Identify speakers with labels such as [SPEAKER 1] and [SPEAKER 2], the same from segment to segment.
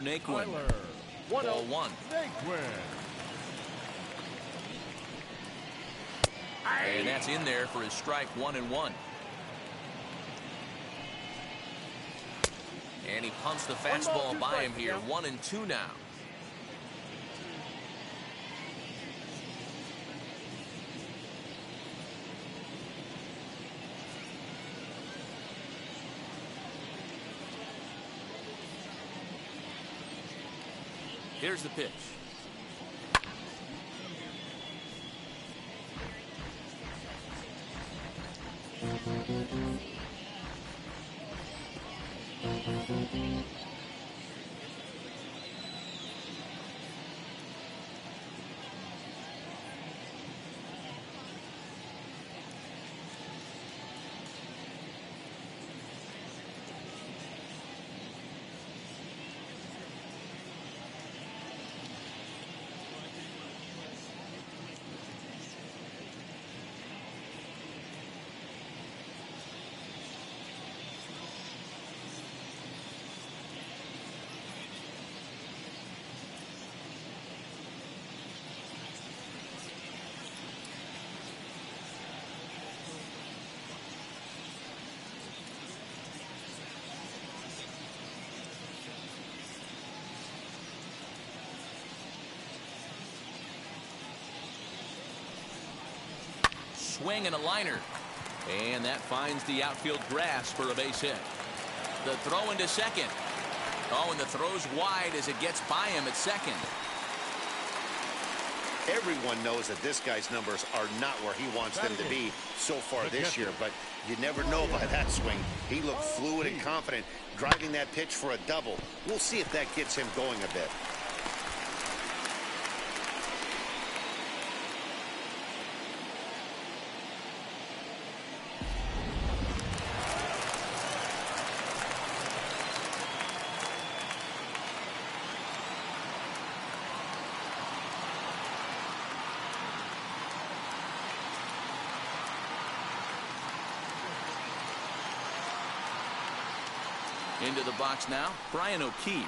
[SPEAKER 1] Naquin.
[SPEAKER 2] Ball
[SPEAKER 1] 1. And that's in there for his strike 1-1. And he pumps the fastball by him here. 1-2 now. Here's the pitch. Swing and a liner. And that finds the outfield grass for a base hit. The throw into second. Oh, and the throw's wide as it gets by him at second.
[SPEAKER 3] Everyone knows that this guy's numbers are not where he wants them to be so far this year, but you never know by that swing. He looked fluid and confident, driving that pitch for a double. We'll see if that gets him going a bit.
[SPEAKER 1] Into the box now, Brian O'Keefe,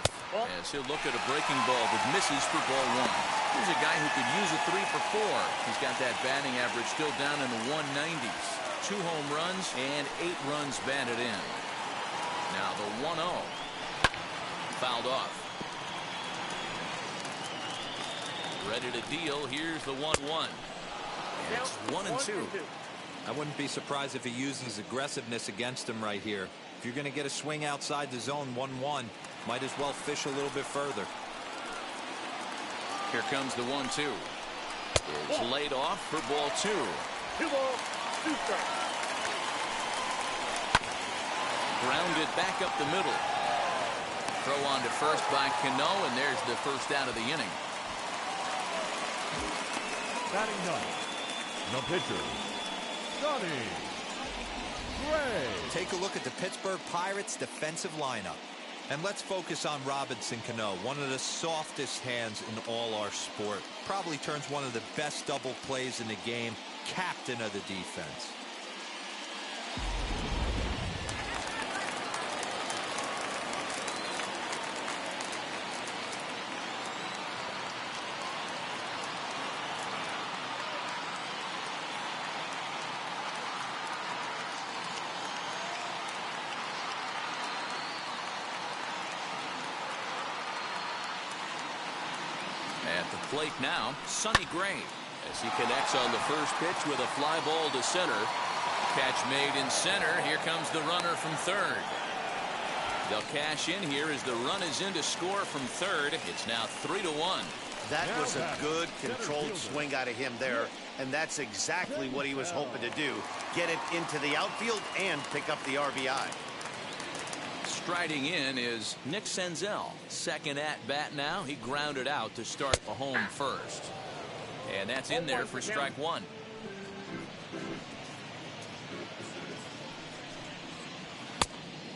[SPEAKER 1] as he'll look at a breaking ball that misses for ball 1. Here's a guy who could use a 3 for 4. He's got that batting average still down in the 190s. 2 home runs and 8 runs batted in. Now the 1-0. Fouled off. Ready to deal. Here's the 1-1. And it's 1-2.
[SPEAKER 4] I wouldn't be surprised if he uses aggressiveness against him right here. If you're going to get a swing outside the zone 1-1, might as well fish a little bit further.
[SPEAKER 1] Here comes the 1-2. It's laid off for ball 2.
[SPEAKER 2] 2 balls, 2 strikes.
[SPEAKER 1] Grounded back up the middle. Throw on to first by Cano, and there's the first out of the inning.
[SPEAKER 5] Batting ninth, the pitcher, Johnny.
[SPEAKER 4] Take a look at the Pittsburgh Pirates defensive lineup. And let's focus on Robinson Cano, one of the softest hands in all our sport. Probably turns one of the best double plays in the game, captain of the defense.
[SPEAKER 1] At the plate now, Sonny Gray, as he connects on the first pitch with a fly ball to center. Catch made in center. Here comes the runner from third. They'll cash in here as the run is in to score from third. It's now 3-1.
[SPEAKER 3] That was a good controlled swing out of him there, and that's exactly what he was hoping to do. Get it into the outfield and pick up the RBI.
[SPEAKER 1] Striding in is Nick Senzel. Second at bat now. He grounded out to start the home first. And that's in there for strike 1.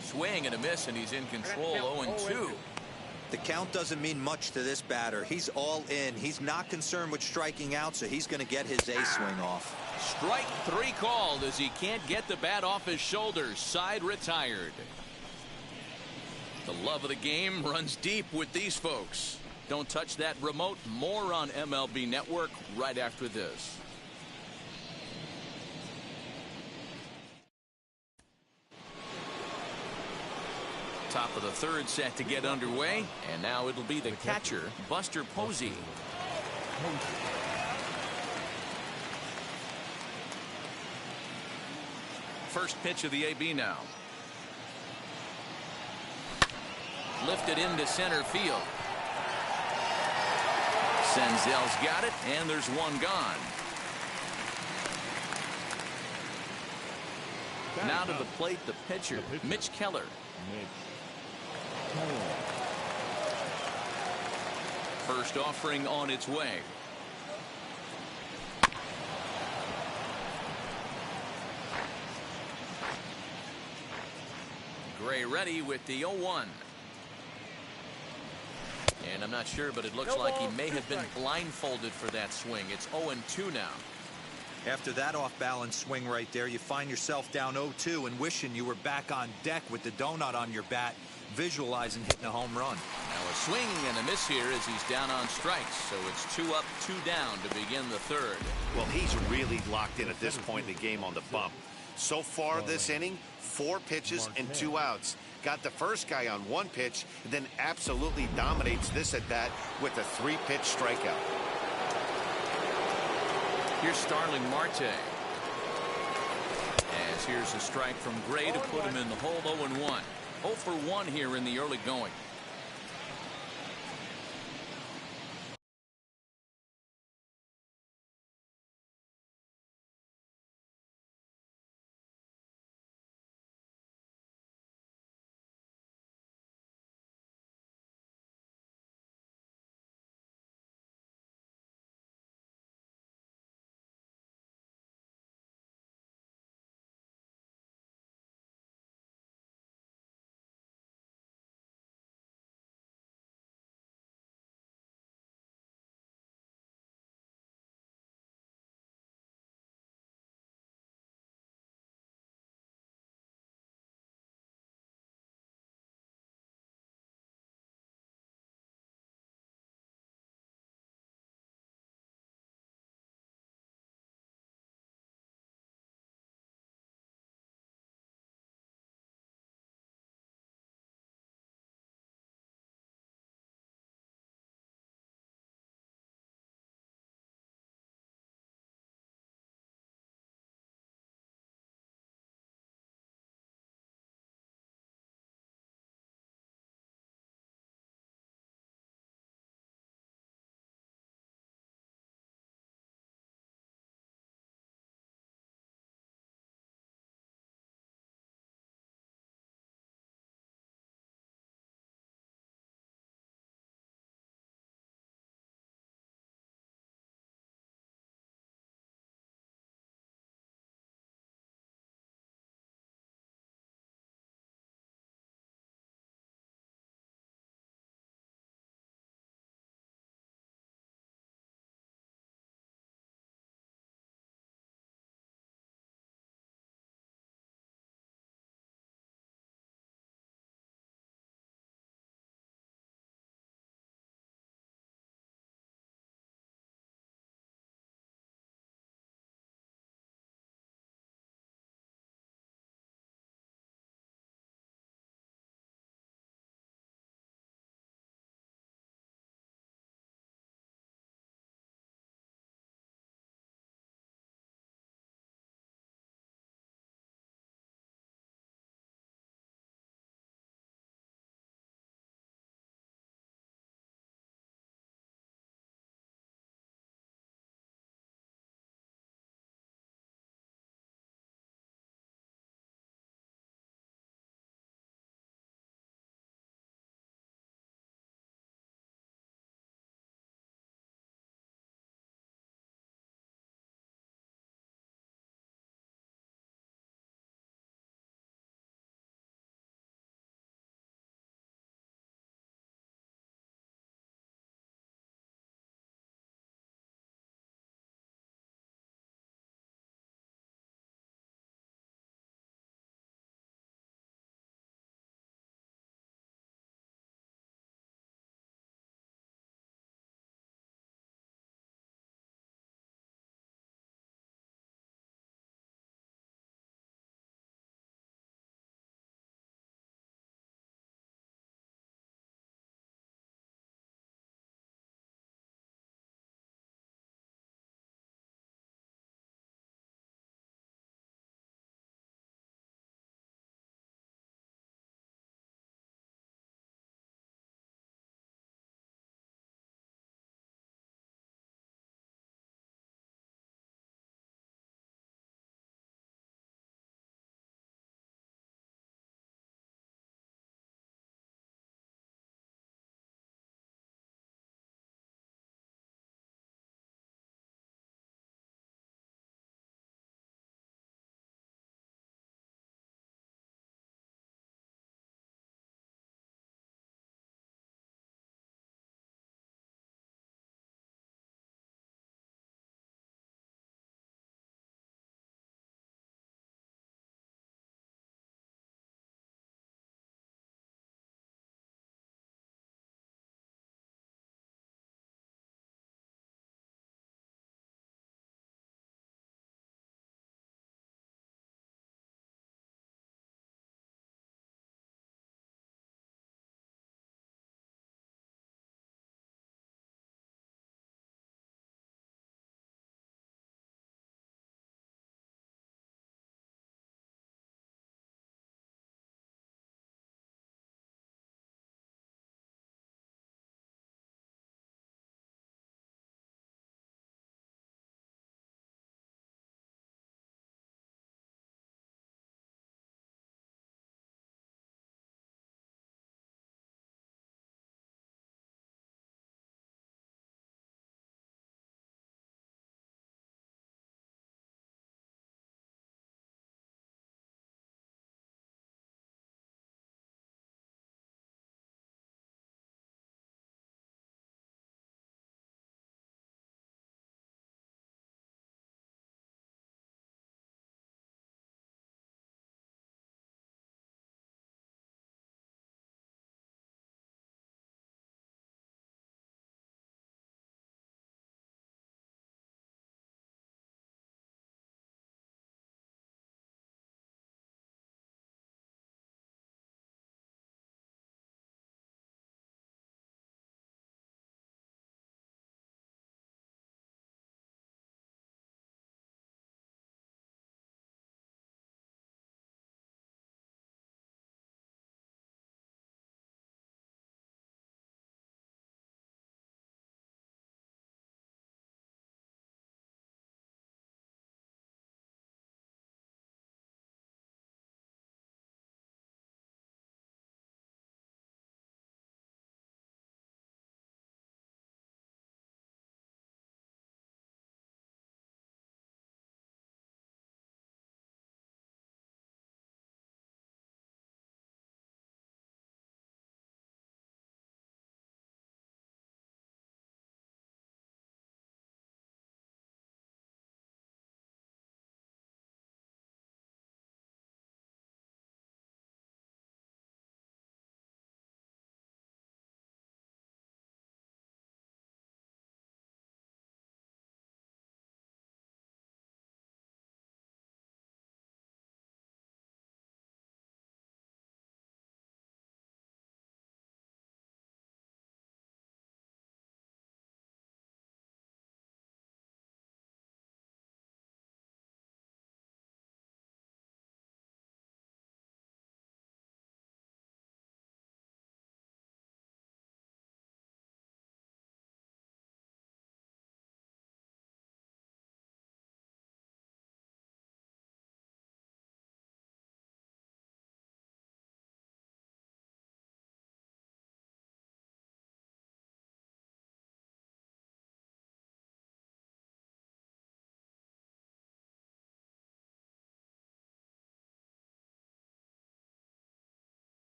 [SPEAKER 1] Swing and a miss, and he's in control. 0-2.
[SPEAKER 4] The count doesn't mean much to this batter. He's all in. He's not concerned with striking out, so he's going to get his A swing off.
[SPEAKER 1] Strike 3 called as he can't get the bat off his shoulders. Side retired. The love of the game runs deep with these folks. Don't touch that remote. More on MLB Network right after this. Top of the third set to get underway, and now it'll be the catcher, Buster Posey. First pitch of the AB now. Lifted into center field. Senzel's got it, and there's one gone. Now to the plate, the pitcher, Mitch Keller. First offering on its way. Gray ready with the 0-1. And I'm not sure, but it looks like he may have been blindfolded for that swing. It's 0-2 now.
[SPEAKER 4] After that off-balance swing right there, you find yourself down 0-2 and wishing you were back on deck with the donut on your bat, visualizing hitting a home run.
[SPEAKER 1] Now a swing and a miss here as he's down on strikes. So it's 2 up, 2 down to begin the third.
[SPEAKER 3] Well, he's really locked in at this point in the game on the bump. So far this inning, 4 pitches and 2 outs. Got the first guy on 1 pitch, and then absolutely dominates this at bat with a 3-pitch strikeout.
[SPEAKER 1] Here's Starling Marte. As here's a strike from Gray to put him in the hole. 0-1. 0 for 1 here in the early going.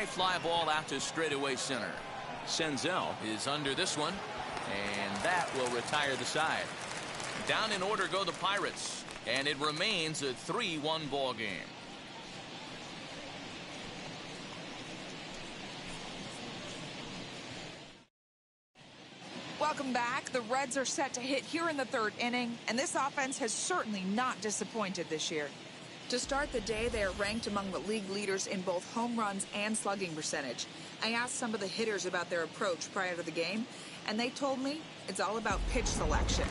[SPEAKER 1] fly ball out to straightaway center. Senzel is under this one, and that will retire the side. Down in order go the Pirates, and it remains a 3-1 ball game.
[SPEAKER 6] Welcome back. The Reds are set to hit here in the third inning, and this offense has certainly not disappointed this year. To start the day, they are ranked among the league leaders in both home runs and slugging percentage. I asked some of the hitters about their approach prior to the game, and they told me it's all about pitch selection.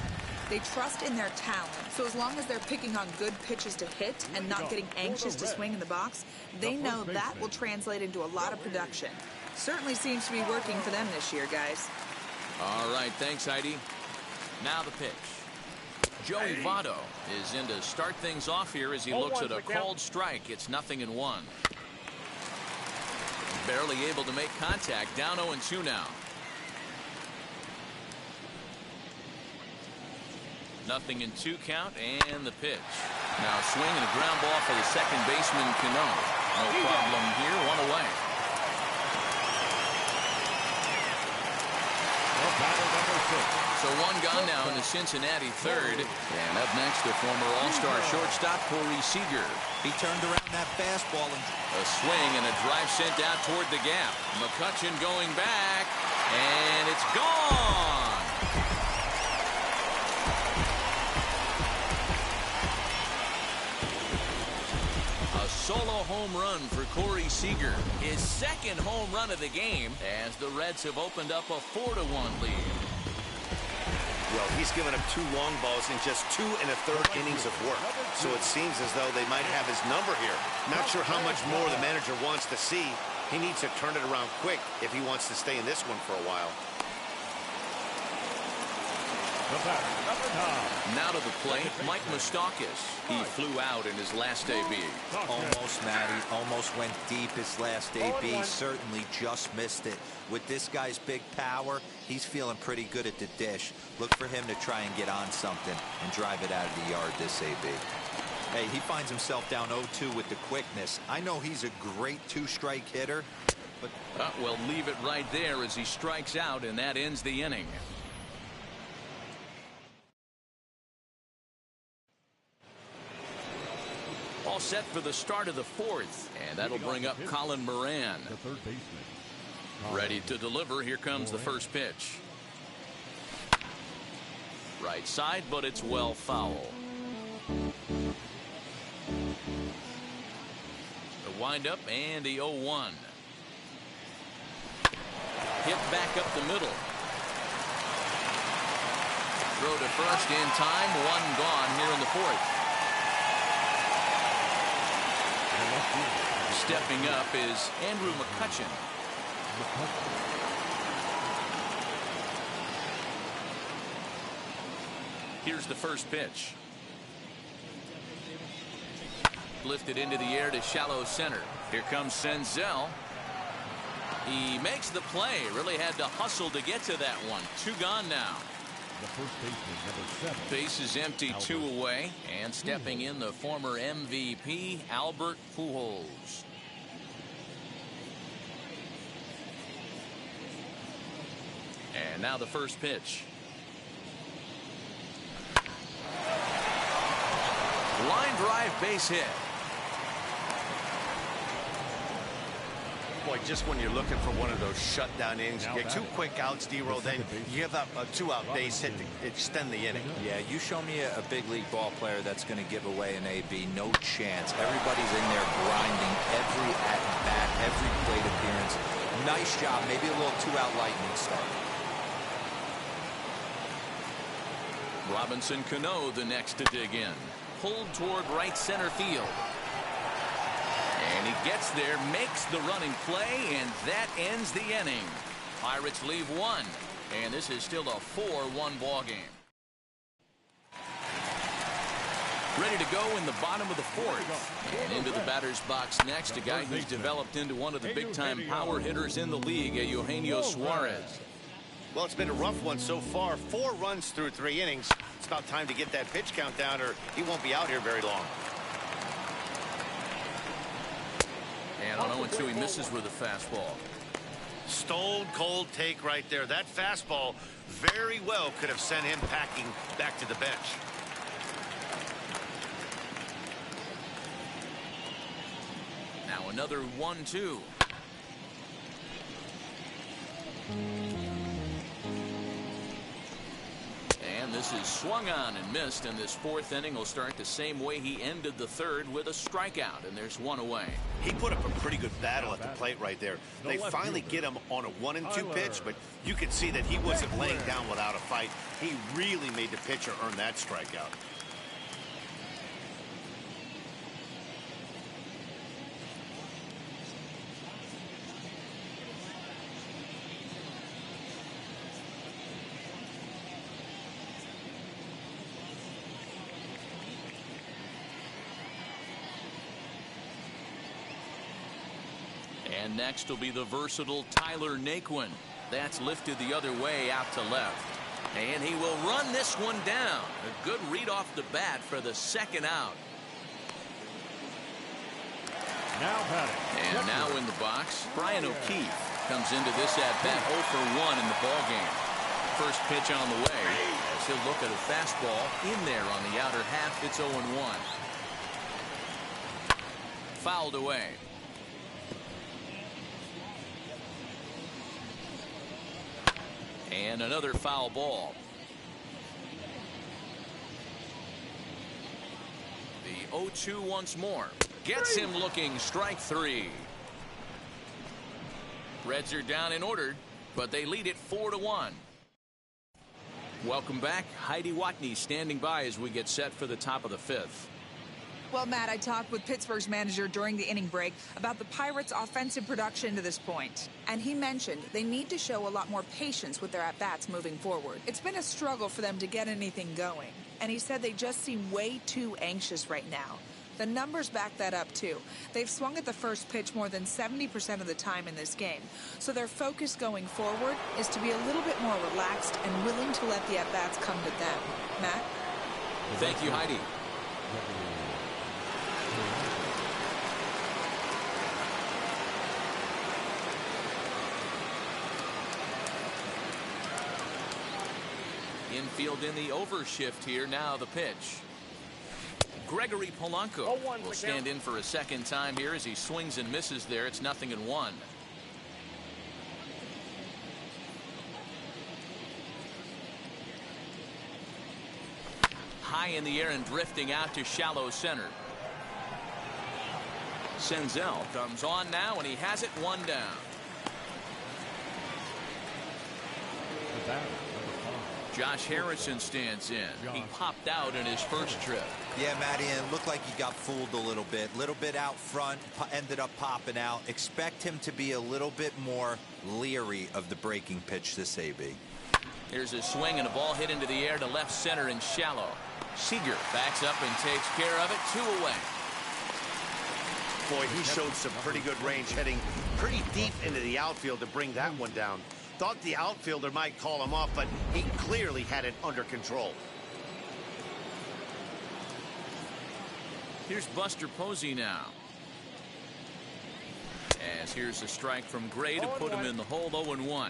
[SPEAKER 6] They trust in their talent, so as long as they're picking on good pitches to hit and not getting anxious to swing in the box, they know that will translate into a lot of production. Certainly seems to be working for them this year, guys.
[SPEAKER 1] All right, thanks, Heidi. Now the pitch. Joey Votto is in to start things off here as he looks at a called strike. It's 0-1. Barely able to make contact. Down 0-2 now. 0-2 count, and the pitch. Now swing and a ground ball for the second baseman, Cano. No problem here, 1 away. So 1 gone now in the Cincinnati third. And up next, the former All-Star shortstop, Corey Seager.
[SPEAKER 4] He turned around that fastball and
[SPEAKER 1] A swing and a drive sent out toward the gap. McCutchen going back, and it's gone. A solo home run for Corey Seager. His second home run of the game as the Reds have opened up a 4-1 lead.
[SPEAKER 3] Well, he's given up 2 long balls in just 2 1/3 innings of work. So it seems as though they might have his number here. Not sure how much more the manager wants to see. He needs to turn it around quick if he wants to stay in this one for a while.
[SPEAKER 1] Now to the plate, Mike Moustakas. He flew out in his last AB.
[SPEAKER 4] almost, Matty, almost went deep his last AB. Certainly just missed it. With this guy's big power, he's feeling pretty good at the dish. Look for him to try and get on something and drive it out of the yard this AB. Hey, he finds himself down 0-2 with the quickness. I know he's a great 2-strike hitter, but
[SPEAKER 1] Well, leave it right there as he strikes out, and that ends the inning. All set for the start of the fourth, and that'll bring up Colin Moran.
[SPEAKER 5] The third baseman.
[SPEAKER 1] Ready to deliver. Here comes the first pitch. Right side, but it's well foul. The windup and the 0-1. Hit back up the middle. Throw to first in time. 1 gone here in the fourth. Stepping up is Andrew McCutchen. Here's the first pitch. Lifted into the air to shallow center. Here comes Senzel. He makes the play. Really had to hustle to get to that one. 2 gone now.
[SPEAKER 5] The first baseman, number 7.
[SPEAKER 1] Base is empty, 2 away. And stepping in, the former MVP, Albert Pujols. And now the first pitch. Line drive, base hit.
[SPEAKER 3] Boy, just when you're looking for one of those shutdown innings, you get 2 quick outs, D-Roll, then you give up a 2-out base hit to extend the inning.
[SPEAKER 4] yeah, you show me a big league ball player that's going to give away an AB. No chance. Everybody's in there grinding every at-bat, every plate appearance. Nice job. Maybe a little 2-out lightning start.
[SPEAKER 1] Robinson Cano the next to dig in. Pulled toward right center field. And he gets there, makes the running play, and that ends the inning. Pirates leave 1, and this is still a 4-1 ball game. Ready to go in the bottom of the fourth. And into the batter's box next, a guy who's developed into one of the big-time power hitters in the league, Eugenio Suarez.
[SPEAKER 3] Well, it's been a rough one so far. 4 runs through 3 innings. It's about time to get that pitch count down, or he won't be out here very long.
[SPEAKER 1] And on 0-2, he misses with a fastball.
[SPEAKER 3] Stone cold take right there. That fastball very well could have sent him packing back to the bench.
[SPEAKER 1] Now another 1-2. And this is swung on and missed, and this fourth inning will start the same way he ended the third, with a strikeout, and there's one away.
[SPEAKER 3] He put up a pretty good battle at the plate right there. They finally get him on a 1-2 pitch, but you could see that he wasn't laying down without a fight. He really made the pitcher earn that strikeout.
[SPEAKER 1] And next will be the versatile Tyler Naquin. That's lifted the other way out to left. And he will run this one down. A good read off the bat for the second out.
[SPEAKER 5] Now batting.
[SPEAKER 1] And now in the box, Brian O'Keefe comes into this at-bat 0 for 1 in the ballgame. First pitch on the way as he'll look at a fastball in there on the outer half. It's 0-1. Fouled away. And another foul ball. The 0-2 once more. Gets him looking, strike three. Reds are down and ordered, but they lead it 4-1. Welcome back. Heidi Watney standing by as we get set for the top of the fifth.
[SPEAKER 6] Well, Matt, I talked with Pittsburgh's manager during the inning break about the Pirates' offensive production to this point. And he mentioned they need to show a lot more patience with their at-bats moving forward. It's been a struggle for them to get anything going. And he said they just seem way too anxious right now. The numbers back that up, too. They've swung at the first pitch more than 70% of the time in this game. So their focus going forward is to be a little bit more relaxed and willing to let the at-bats come to them. Matt?
[SPEAKER 1] Thank you, Heidi. Infield in the overshift here. Now the pitch. Gregory Polanco will stand in for a second time here as he swings and misses there. It's 0-1. High in the air and drifting out to shallow center. Senzel comes on now, and he has it one down. Josh Harrison stands in. He popped out in his first trip.
[SPEAKER 4] Yeah, Matty, and it looked like he got fooled a little bit out front, ended up popping out. Expect him to be a little bit more leery of the breaking pitch this AB.
[SPEAKER 1] Here's a swing and a ball hit into the air to left center and shallow. Seager backs up and takes care of it. 2 away.
[SPEAKER 3] Boy, he showed some pretty good range, heading pretty deep into the outfield to bring that one down. Thought the outfielder might call him off, but he clearly had it under control.
[SPEAKER 1] Here's Buster Posey now. As here's a strike from Gray to put him in the hole. 0-1.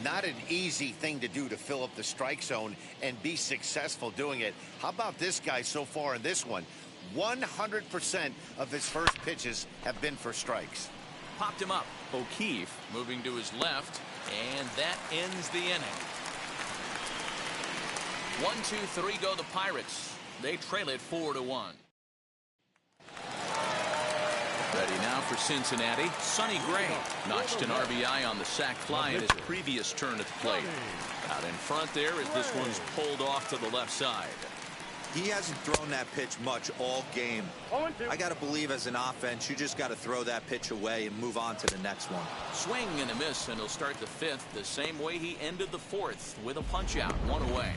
[SPEAKER 3] Not an easy thing to do, to fill up the strike zone and be successful doing it. How about this guy so far in this one? 100% of his first pitches have been for strikes.
[SPEAKER 1] Popped him up. O'Keefe moving to his left, and that ends the inning. 1-2-3 go the Pirates. They trail it 4-1. Ready now for Cincinnati. Sonny Gray notched an RBI on the sac fly in his previous turn at the plate. Out in front there as this one's pulled off to the left side.
[SPEAKER 4] He hasn't thrown that pitch much all game. I got to believe as an offense, you just got to throw that pitch away and move on to the next one.
[SPEAKER 1] Swing and a miss, and he'll start the fifth the same way he ended the fourth, with a punch out, 1 away.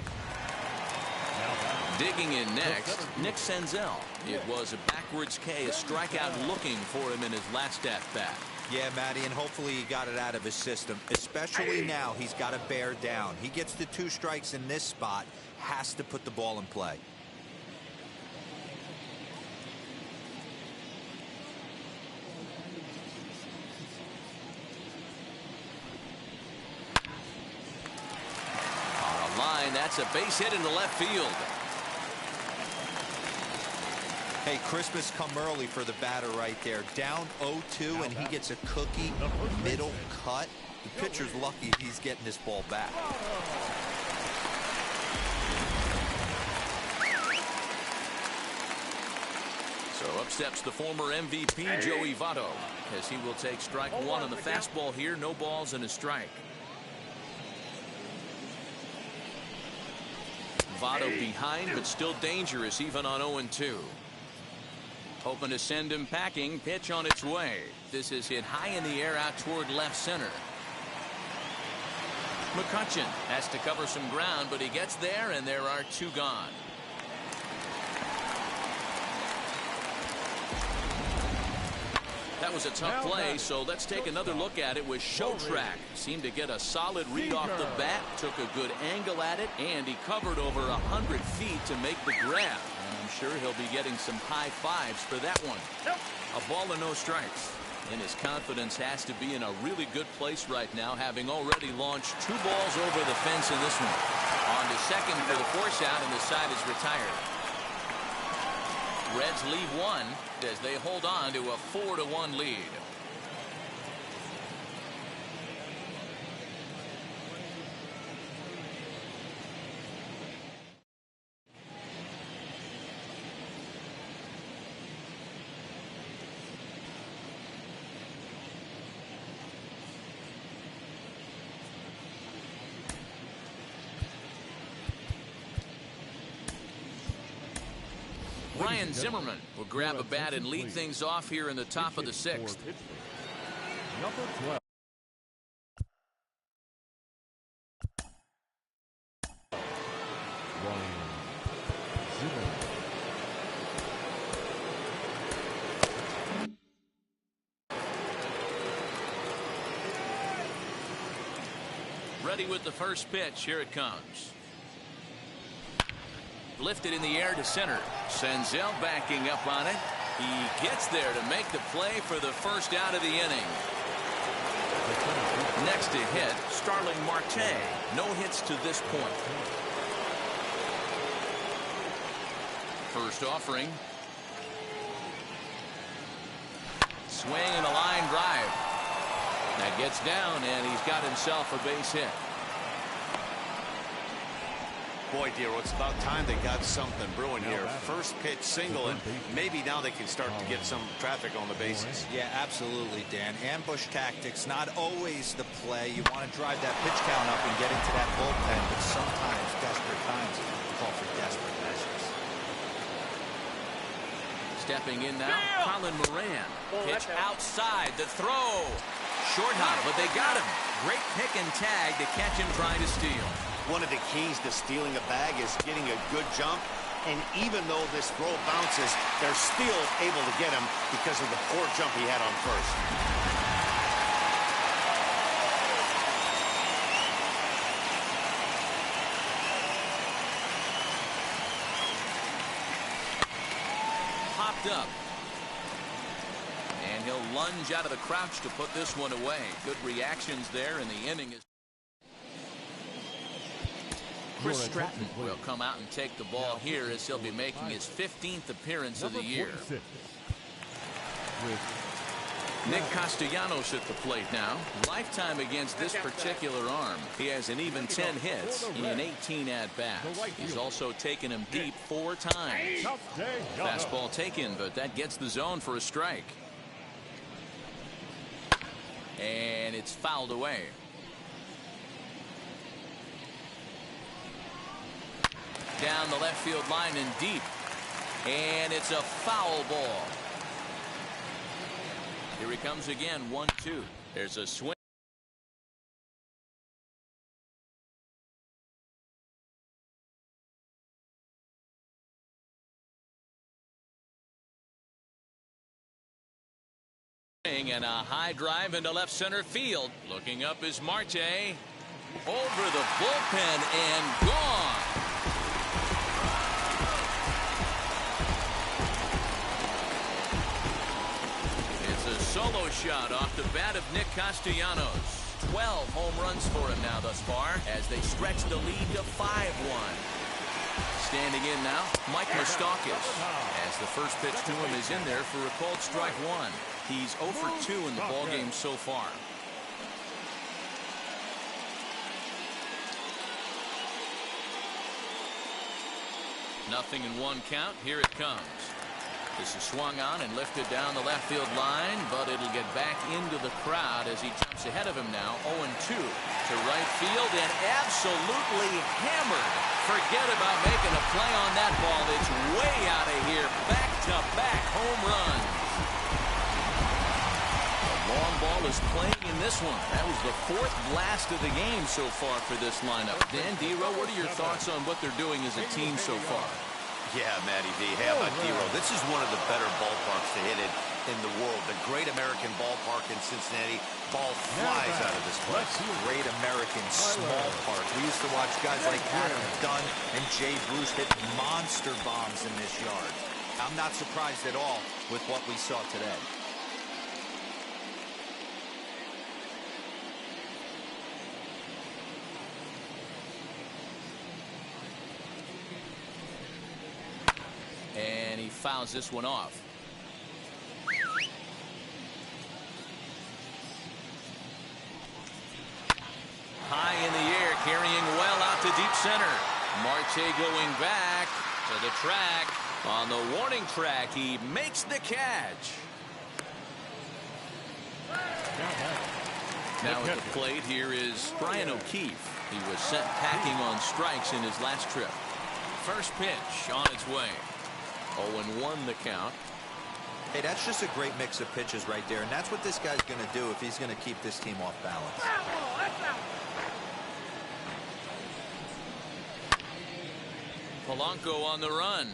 [SPEAKER 1] Digging in next, Nick Senzel. It was a backwards K, a strikeout looking for him in his last at-bat.
[SPEAKER 4] Yeah, Matty, and hopefully he got it out of his system, especially now he's got to bear down. He gets the 2 strikes in this spot, has to put the ball in play.
[SPEAKER 1] line. That's a base hit into left field.
[SPEAKER 4] Hey, Christmas come early for the batter right there. Down 0-2, and he gets a cookie middle cut. The pitcher's lucky he's getting this ball back.
[SPEAKER 1] So up steps the former MVP, Joey Votto, as he will take strike one on the fastball here. No balls and a strike. Votto behind, but still dangerous even on 0-2. Hoping to send him packing. Pitch on its way. This is hit high in the air out toward left center. McCutchen has to cover some ground, but he gets there, and there are two gone. That was a tough play, so let's take another look at it with Showtrack. Seemed to get a solid read off the bat, took a good angle at it, and he covered over 100 feet to make the grab. And I'm sure he'll be getting some high fives for that one. A ball and no strikes. And his confidence has to be in a really good place right now, having already launched 2 balls over the fence in this one. On to second for the force out, and the side is retired. Reds leave one as they hold on to a 4-1 lead. Ryan Zimmerman will grab a bat and lead things off here in the top of the 6th.
[SPEAKER 5] Number 12. Ryan Zimmerman.
[SPEAKER 1] Ready with the first pitch. Here it comes. Lifted in the air to center. Senzel backing up on it. He gets there to make the play for the first out of the inning. Next to hit, Starling Marte. No hits to this point. First offering. Swing and a line drive. That gets down, and he's got himself a base hit.
[SPEAKER 3] Boy, Dero, it's about time they got something brewing here. First pitch single, and maybe now they can start to get some traffic on the bases.
[SPEAKER 4] Yeah, absolutely, Dan. Ambush tactics, not always the play. You want to drive that pitch count up and get into that bullpen, but sometimes desperate times call for desperate measures.
[SPEAKER 1] Stepping in now, Colin Moran. Pitch outside, the throw. Short hop, but they got him. Great pick and tag to catch him trying to steal.
[SPEAKER 3] One of the keys to stealing a bag is getting a good jump. And even though this throw bounces, they're still able to get him because of the poor jump he had on first.
[SPEAKER 1] Popped up. And he'll lunge out of the crouch to put this one away. Good reactions there, and the inning is. Chris Stratton will come out and take the ball here as he'll be making his 15th appearance of the year. Nick Castellanos at the plate now. Lifetime against this particular arm. He has an even 10 hits in 18 at-bats. He's also taken him deep 4 times. Fastball taken, but that gets the zone for a strike. And it's fouled away. Down the left field line and deep. And it's a foul ball. Here he comes again, 1-2. There's a swing. And a high drive into left center field. Looking up is Marte. Over the bullpen and gone. It's a solo shot off the bat of Nick Castellanos. 12 home runs for him now thus far as they stretch the lead to 5-1. Standing in now, Mike Moustakas, as the first pitch to him is in there for a called strike one. He's 0 for 2 in the ballgame so far. Nothing in one count. Here it comes. This is swung on and lifted down the left field line, but it'll get back into the crowd as he jumps ahead of him now. 0-2 to right field and absolutely hammered. Forget about making a play on that ball. It's way out of here. Back-to-back home runs. The long ball is playing in this one. That was the 4th blast of the game so far for this lineup. Dan Dero, what are your thoughts on what they're doing as a team so far?
[SPEAKER 3] Yeah, Matty V. How about Dero? This is one of the better ballparks to hit it in the world. The Great American Ballpark in Cincinnati. Ball flies out of this place.
[SPEAKER 4] Great American small park. We used to watch guys like Adam Dunn and Jay Bruce hit monster bombs in this yard. I'm not surprised at all with what we saw today.
[SPEAKER 1] And he fouls this one off. High in the air, carrying well out to deep center. Marte going back to the track. On the warning track, he makes the catch. Now at the plate, here is Brian O'Keefe. He was sent packing on strikes in his last trip. First pitch on its way. 0-1 the count.
[SPEAKER 4] Hey, that's just a great mix of pitches right there, and that's what this guy's going to do if he's going to keep this team off balance.
[SPEAKER 1] Polanco on the run.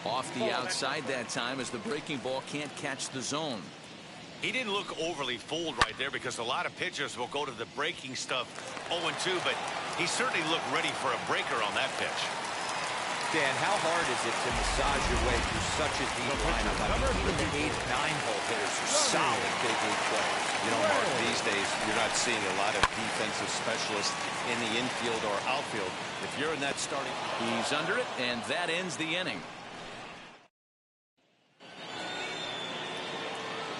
[SPEAKER 1] Off the outside that time as the breaking ball can't catch the zone.
[SPEAKER 3] He didn't look overly fooled right there because a lot of pitchers will go to the breaking stuff 0-2, but he certainly looked ready for a breaker on that pitch.
[SPEAKER 4] Dan, how hard is it to massage your way through such a deep lineup? I mean, even the 8, 9-hole hitters are solid big league players.
[SPEAKER 7] You know, Mark, these days you're not seeing a lot of defensive specialists in the infield or outfield. If you're in that starting...
[SPEAKER 1] He's under it, and that ends the inning.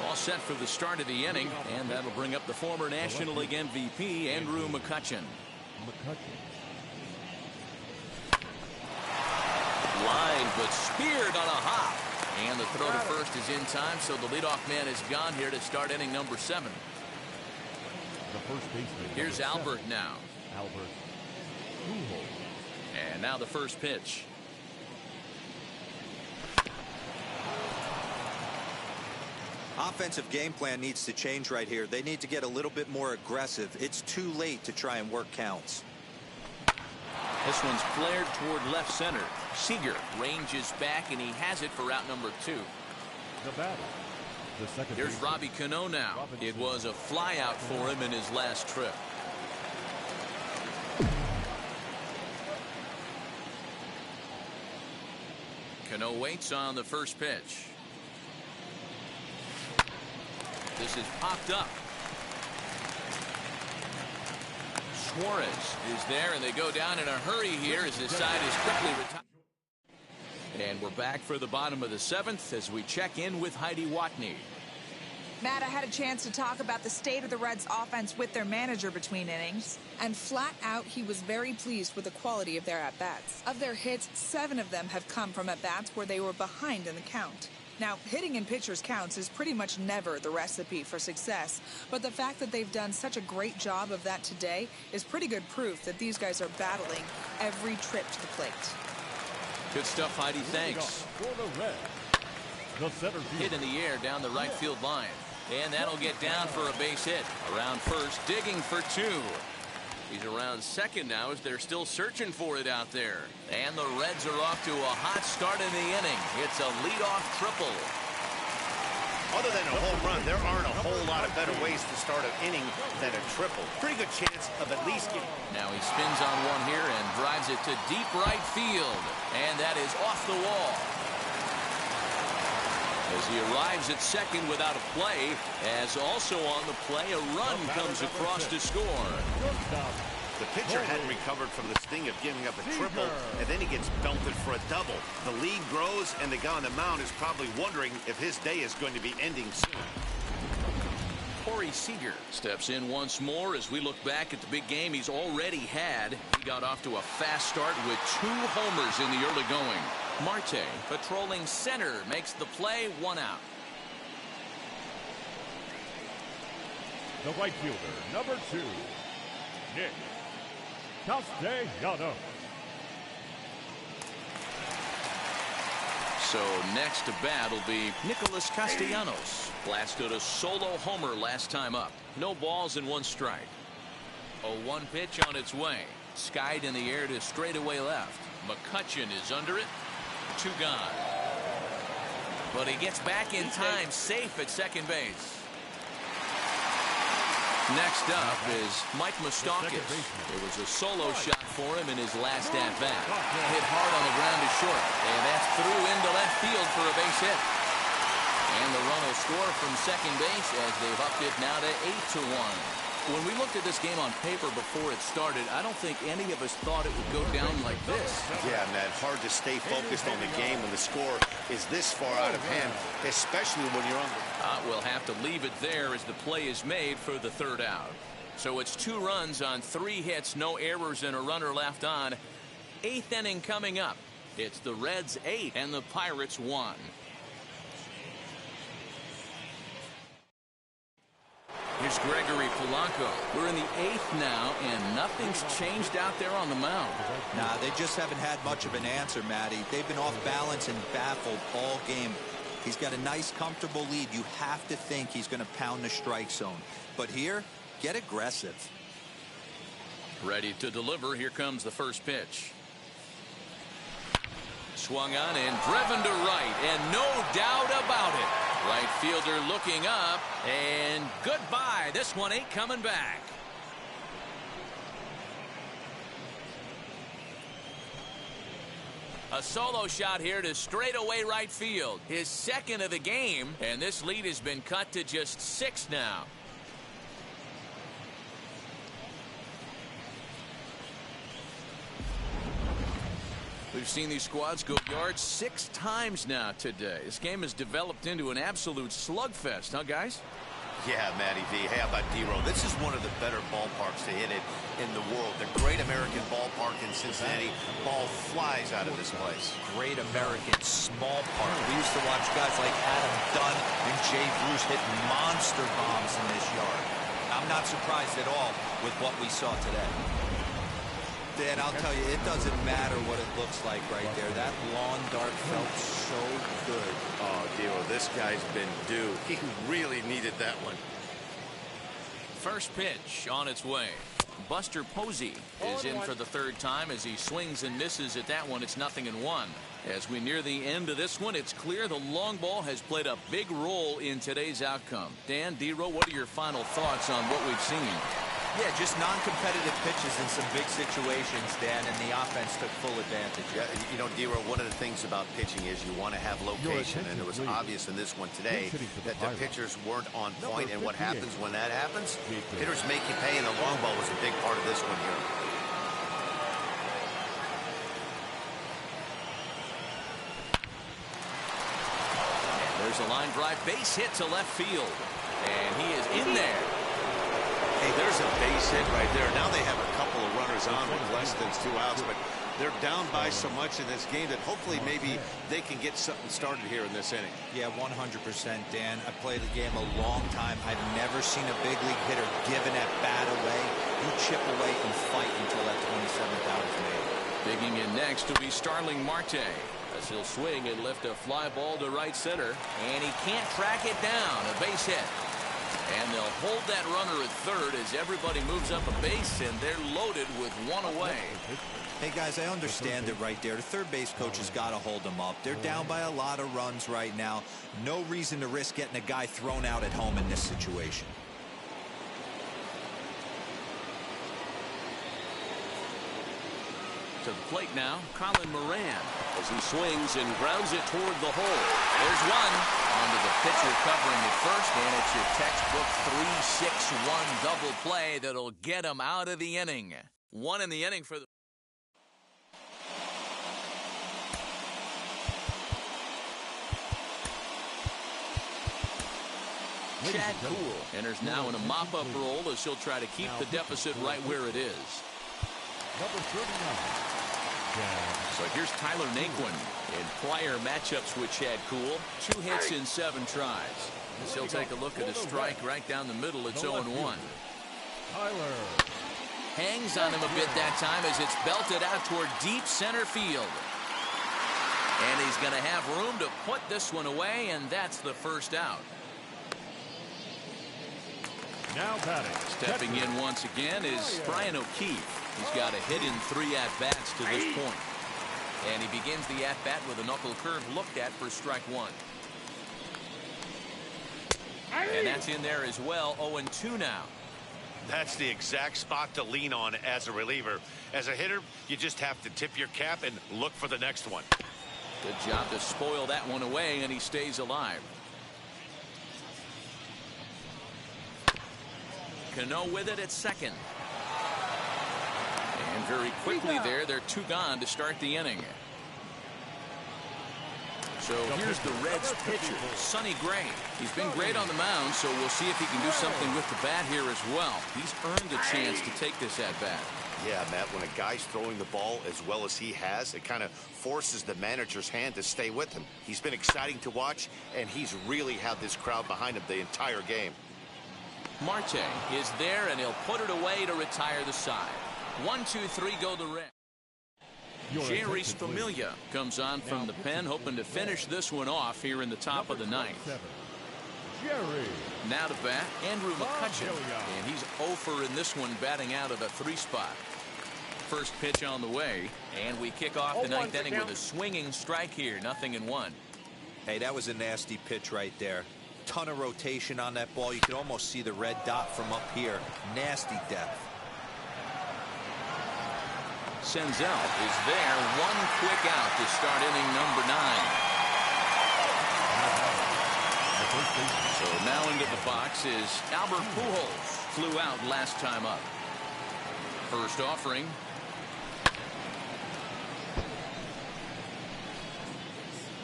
[SPEAKER 1] All set for the start of the inning, and that'll bring up the former National League MVP, Andrew McCutchen. Line, but speared on a hop. And the throw to first is in time, so the leadoff man is gone here to start inning number 7.
[SPEAKER 5] The first baseman.
[SPEAKER 1] Here's Albert now.
[SPEAKER 5] Albert.
[SPEAKER 1] And now the first pitch.
[SPEAKER 4] Offensive game plan needs to change right here. They need to get a little bit more aggressive. It's too late to try and work counts.
[SPEAKER 1] This one's flared toward left center. Seager ranges back, and he has it for out number 2.
[SPEAKER 5] The batter. The second.
[SPEAKER 1] Here's Robbie Cano now. It was a fly out for him in his last trip. Cano waits on the first pitch. This is popped up. Suarez is there, and they go down in a hurry here as this side is quickly retired. And we're back for the bottom of the 7th as we check in with Heidi Watney.
[SPEAKER 6] Matt, I had a chance to talk about the state of the Reds offense with their manager between innings, and flat out he was very pleased with the quality of their at-bats. Of their hits, 7 of them have come from at-bats where they were behind in the count. Now, hitting in pitchers' counts is pretty much never the recipe for success, but the fact that they've done such a great job of that today is pretty good proof that these guys are battling every trip to the plate.
[SPEAKER 1] Good stuff, Heidi. Thanks.
[SPEAKER 5] For the Reds, the center field.
[SPEAKER 1] Hit in the air down the right field line. And that'll get down for a base hit. Around first, digging for 2. He's around second now as they're still searching for it out there. And the Reds are off to a hot start in the inning. It's a leadoff triple.
[SPEAKER 3] Other than a home run, there aren't a whole lot of better ways to start an inning than a triple. Pretty good chance of at least getting...
[SPEAKER 1] Now he spins on one here and drives it to deep right field. And that is off the wall. as he arrives at second without a play, as also on the play, a run comes across to score.
[SPEAKER 3] The pitcher hadn't recovered from the sting of giving up a triple, and then he gets belted for a double. The lead grows, and the guy on the mound is probably wondering if his day is going to be ending soon.
[SPEAKER 1] Corey Seager steps in once more as we look back at the big game he's already had. He got off to a fast start with 2 homers in the early going. Marte, patrolling center, makes the play, 1 out.
[SPEAKER 5] The right fielder, number 2, Nick Castellanos.
[SPEAKER 1] So next to bat will be Nicholas Castellanos. Blasted a solo homer last time up. No balls and 1 strike. A 1 pitch on its way. Skied in the air to straightaway left. McCutchen is under it. 2 gone. But he gets back in time, safe at second base. Next up is Mike Moustakas. It was a solo shot for him in his last at-bat. Hit hard on the ground to short, and that's through into left field for a base hit. And the run will score from second base as they've upped it now to 8-1. When we looked at this game on paper before it started, I don't think any of us thought it would go down like this.
[SPEAKER 3] Yeah, Matt, hard to stay focused on the game when the score is this far out of hand, especially when you're on the...
[SPEAKER 1] We'll have to leave it there as the play is made for the 3rd out. So it's 2 runs on 3 hits, no errors, and a runner left on. 8th inning coming up. It's the Reds 8 and the Pirates 1. Here's Gregory Polanco. We're in the 8th now, and nothing's changed out there on the mound.
[SPEAKER 4] Nah, they just haven't had much of an answer, Matty. They've been off balance and baffled all game. He's got a nice, comfortable lead. You have to think he's going to pound the strike zone. But here, get aggressive.
[SPEAKER 1] Ready to deliver. Here comes the first pitch. Swung on and driven to right, and no doubt about it. Right fielder looking up, and goodbye. This one ain't coming back. A solo shot here to straightaway right field. His 2nd of the game, and this lead has been cut to just 6 now. We've seen these squads go yards 6 times now today. This game has developed into an absolute slugfest, huh, guys?
[SPEAKER 3] Yeah, Matty V. Hey, how about D-Row? This is one of the better ballparks to hit it in the world. The Great American Ballpark in Cincinnati. Ball flies out of this place.
[SPEAKER 4] Great American small park. We used to watch guys like Adam Dunn and Jay Bruce hit monster bombs in this yard. I'm not surprised at all with what we saw today. Dan, I'll tell you, it doesn't matter what it looks like right there. That lawn dart felt so good.
[SPEAKER 3] Oh, D-Row, this guy's been due. He really needed that one.
[SPEAKER 1] First pitch on its way. Buster Posey is in for the 3rd time as he swings and misses at that one. It's 0-1. As we near the end of this one, it's clear the long ball has played a big role in today's outcome. Dan, D-Row, what are your final thoughts on what we've seen?
[SPEAKER 4] Yeah, just non-competitive pitches in some big situations, Dan, and the offense took full advantage.
[SPEAKER 3] Yeah, you know, D-Row, one of the things about pitching is you want to have location, and it was obvious in this one today that the pitchers weren't on point, and what happens when that happens? Hitters make you pay, and the long ball was a big part of this one here.
[SPEAKER 1] And there's a line drive base hit to left field, and he is in there.
[SPEAKER 3] Hey, there's a base hit right there. Now they have a couple of runners on with less than 2 outs, but they're down by so much in this game that hopefully maybe they can get something started here in this inning.
[SPEAKER 4] Yeah, 100%, Dan. I played the game a long time. I've never seen a big league hitter give an at-bat away. You chip away and fight until that 27th out is made.
[SPEAKER 1] Digging in next will be Starling Marte, as he'll swing and lift a fly ball to right center, and he can't track it down. A base hit. And they'll hold that runner at 3rd as everybody moves up a base, and they're loaded with 1 away.
[SPEAKER 4] Hey, guys, I understand it right there. The third base coach has got to hold them up. They're down by a lot of runs right now. No reason to risk getting a guy thrown out at home in this situation.
[SPEAKER 1] To the plate now, Colin Moran, as he swings and grounds it toward the hole. There's one. Onto the pitcher covering at first, and it's your textbook 3-6-1 double play that'll get him out of the inning. One in the inning for the... Chad Cool enters now in a mop-up role as he'll try to keep the deficit right where it is.
[SPEAKER 5] Number 39.
[SPEAKER 1] So here's Tyler Naquin in prior matchups with Chad Cool. 2 hits in 7 tries. As he'll take a look at a strike right down the middle. It's 0-1.
[SPEAKER 5] Tyler.
[SPEAKER 1] Hangs on him a bit that time as it's belted out toward deep center field. And he's going to have room to put this one away, and that's the first out.
[SPEAKER 5] Now batting.
[SPEAKER 1] Stepping in once again is Brian O'Keefe. He's got a hit in 3 at-bats to this point. And he begins the at-bat with a knuckle curve looked at for strike 1. And that's in there as well. 0-2 now.
[SPEAKER 3] That's the exact spot to lean on as a reliever. As a hitter, you just have to tip your cap and look for the next one.
[SPEAKER 1] Good job to spoil that one away, and he stays alive. Cano with it at second. And very quickly there, they're 2 gone to start the inning. So here's the Reds pitcher, Sonny Gray. He's been great on the mound, so we'll see if he can do something with the bat here as well. He's earned a chance to take this at bat.
[SPEAKER 3] Yeah, Matt, when a guy's throwing the ball as well as he has, it kind of forces the manager's hand to stay with him. He's been exciting to watch, and he's really had this crowd behind him the entire game.
[SPEAKER 1] Marte is there, and he'll put it away to retire the side. 1-2-3 go the Reds. Jerry Familia comes on from the pen, hoping to finish this one off here in the top of the 9th.
[SPEAKER 5] Jerry.
[SPEAKER 1] Now to bat, Andrew McCutcheon, and he's 0 in this one, batting out of a 3 spot. First pitch on the way, and we kick off the 9th inning with a swinging strike here, 0-1.
[SPEAKER 4] Hey, that was a nasty pitch right there. Ton of rotation on that ball. You can almost see the red dot from up here. Nasty depth.
[SPEAKER 1] Senzel is there. 1 quick out to start inning number 9. So now into the box is Albert Pujols. Flew out last time up. First offering.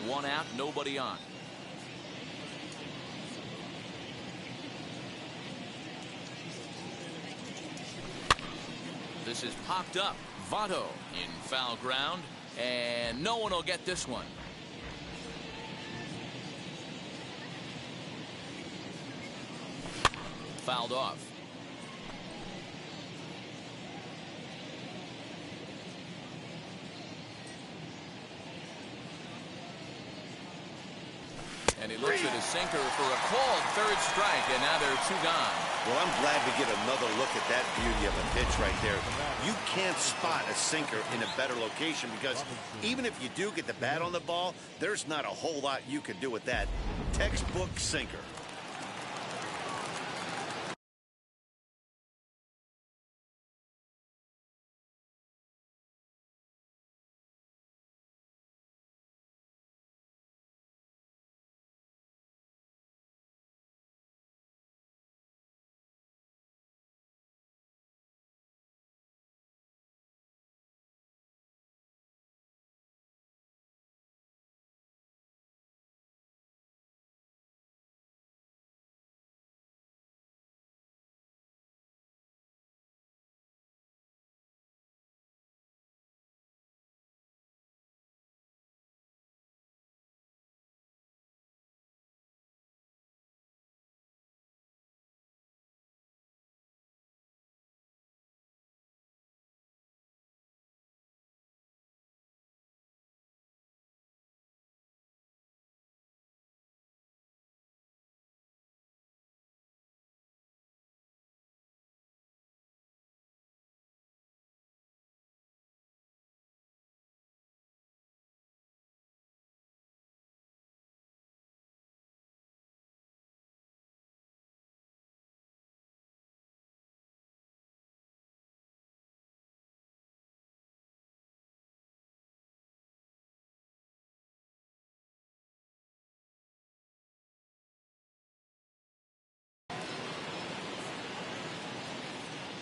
[SPEAKER 1] One out, nobody on. This is popped up. Votto in foul ground, and no one will get this one. Fouled off. And he looks at his sinker for a called 3rd strike, and now there are 2 gone.
[SPEAKER 3] Well, I'm glad to get another look at that beauty of a pitch right there. You can't spot a sinker in a better location because even if you do get the bat on the ball, there's not a whole lot you can do with that. Textbook sinker.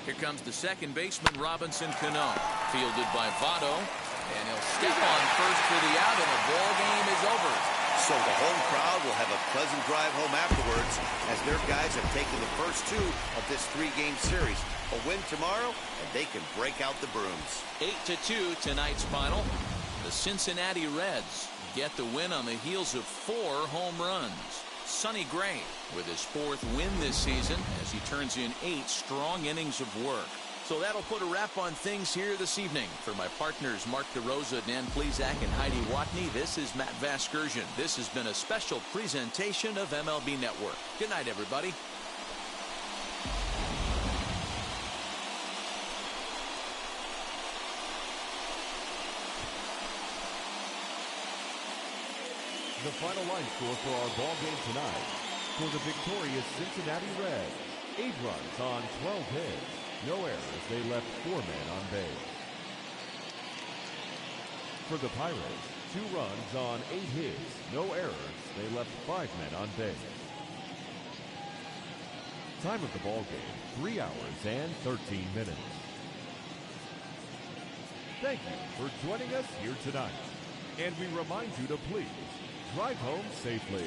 [SPEAKER 1] Here comes the second baseman, Robinson Cano. Fielded by Votto. And he'll step on first for the out, and the ball game is over.
[SPEAKER 3] So the home crowd will have a pleasant drive home afterwards as their guys have taken the first two of this three-game series. A win tomorrow, and they can break out the brooms.
[SPEAKER 1] 8-2 tonight's final. The Cincinnati Reds get the win on the heels of 4 home runs. Sonny Gray with his 4th win this season as he turns in 8 strong innings of work. So that'll put a wrap on things here this evening. For my partners Mark DeRosa, Dan Plesac, and Heidi Watney, this is Matt Vasgersian. This has been a special presentation of MLB Network. Good night, everybody.
[SPEAKER 5] The final line score for our ball game tonight. For the victorious Cincinnati Reds, 8 runs on 12 hits. No errors. They left 4 men on base. For the Pirates, 2 runs on 8 hits. No errors. They left 5 men on base. Time of the ball game, 3 hours and 13 minutes. Thank you for joining us here tonight. And we remind you to please drive home safely.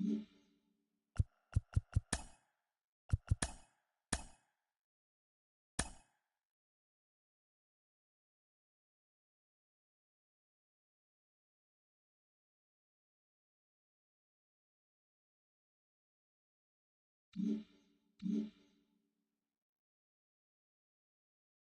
[SPEAKER 8] Mm-hmm.